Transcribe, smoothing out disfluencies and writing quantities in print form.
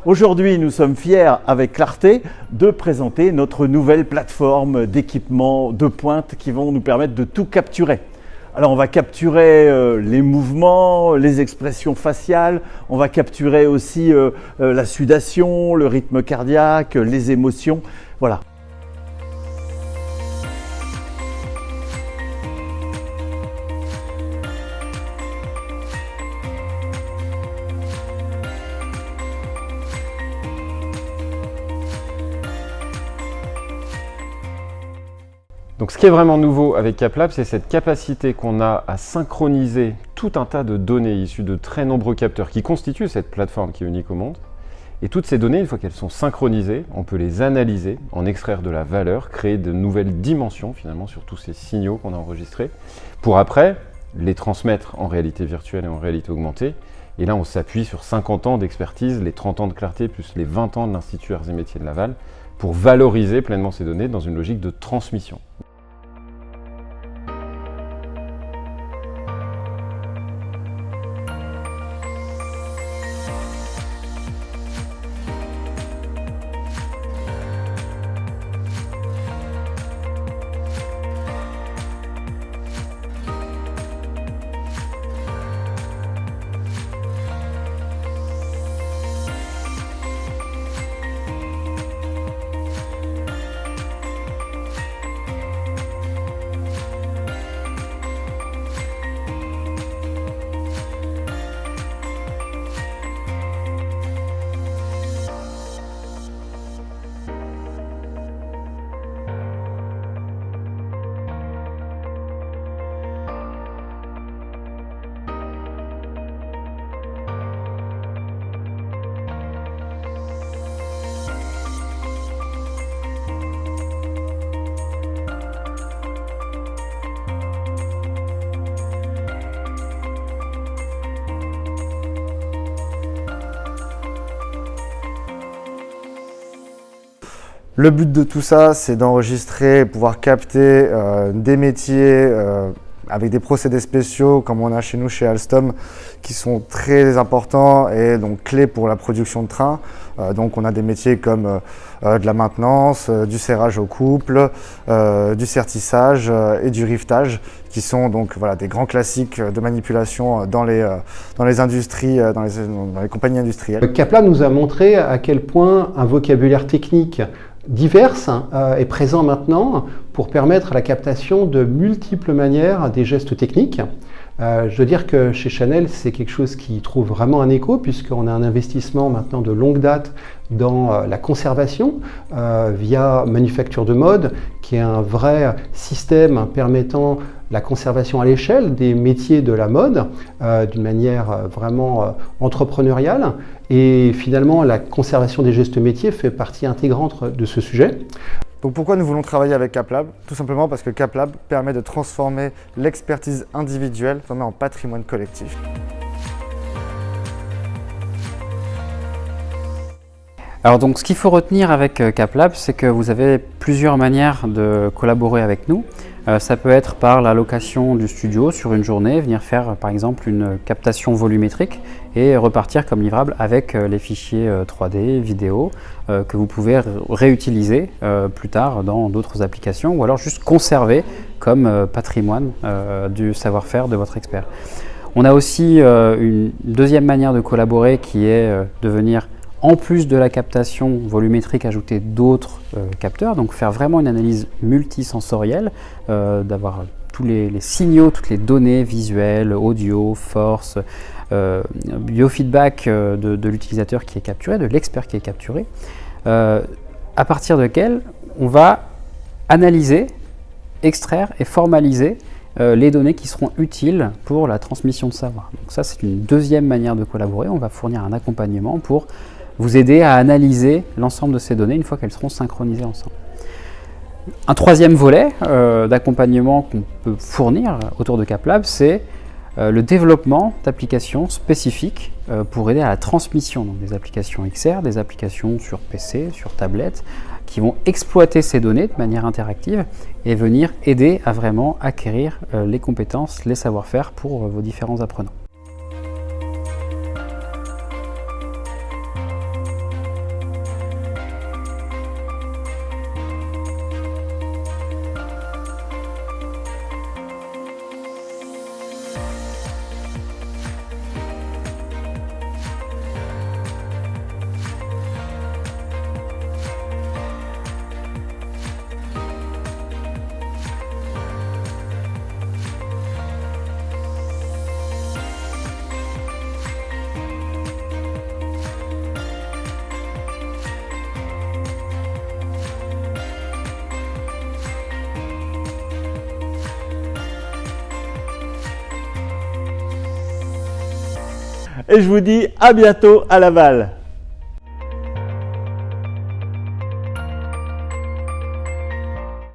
Aujourd'hui, nous sommes fiers, avec clarté, de présenter notre nouvelle plateforme d'équipement de pointe qui vont nous permettre de tout capturer. Alors, on va capturer les mouvements, les expressions faciales, on va capturer aussi la sudation, le rythme cardiaque, les émotions, voilà. Donc ce qui est vraiment nouveau avec CapLab, c'est cette capacité qu'on a à synchroniser tout un tas de données issues de très nombreux capteurs qui constituent cette plateforme qui est unique au monde. Et toutes ces données, une fois qu'elles sont synchronisées, on peut les analyser, en extraire de la valeur, créer de nouvelles dimensions finalement sur tous ces signaux qu'on a enregistrés, pour après les transmettre en réalité virtuelle et en réalité augmentée. Et là, on s'appuie sur 50 ans d'expertise, les 30 ans de clarté, plus les 20 ans de l'Institut Arts et Métiers de Laval, pour valoriser pleinement ces données dans une logique de transmission. Le but de tout ça, c'est d'enregistrer, pouvoir capter des métiers avec des procédés spéciaux comme on a chez nous chez Alstom qui sont très importants et donc clés pour la production de trains. Donc on a des métiers comme de la maintenance, du serrage au couple, du sertissage et du rivetage qui sont donc voilà, des grands classiques de manipulation dans les industries, dans les compagnies industrielles. CapLab nous a montré à quel point un vocabulaire technique divers est présent maintenant pour permettre la captation de multiples manières des gestes techniques. Je veux dire que chez Chanel, c'est quelque chose qui trouve vraiment un écho puisqu'on a un investissement maintenant de longue date dans la conservation via Manufacture de Mode, qui est un vrai système permettant la conservation à l'échelle des métiers de la mode d'une manière vraiment entrepreneuriale. Et finalement, la conservation des gestes métiers fait partie intégrante de ce sujet. Donc pourquoi nous voulons travailler avec CapLab? Tout simplement parce que CapLab permet de transformer l'expertise individuelle en patrimoine collectif. Alors donc ce qu'il faut retenir avec CapLab, c'est que vous avez plusieurs manières de collaborer avec nous. Ça peut être par la location du studio sur une journée, venir faire par exemple une captation volumétrique et repartir comme livrable avec les fichiers 3D, vidéo, que vous pouvez réutiliser plus tard dans d'autres applications ou alors juste conserver comme patrimoine du savoir-faire de votre expert. On a aussi une deuxième manière de collaborer qui est de venir en plus de la captation volumétrique, ajouter d'autres capteurs, donc faire vraiment une analyse multisensorielle, d'avoir tous les signaux, toutes les données visuelles, audio, force, biofeedback de l'utilisateur qui est capturé, de l'expert qui est capturé, à partir duquel on va analyser, extraire et formaliser les données qui seront utiles pour la transmission de savoir. Donc ça, c'est une deuxième manière de collaborer. On va fournir un accompagnement pour vous aider à analyser l'ensemble de ces données une fois qu'elles seront synchronisées ensemble. Un troisième volet d'accompagnement qu'on peut fournir autour de CapLab, c'est le développement d'applications spécifiques pour aider à la transmission, donc des applications XR, des applications sur PC, sur tablette, qui vont exploiter ces données de manière interactive et venir aider à vraiment acquérir les compétences, les savoir-faire pour vos différents apprenants. Et je vous dis à bientôt à Laval.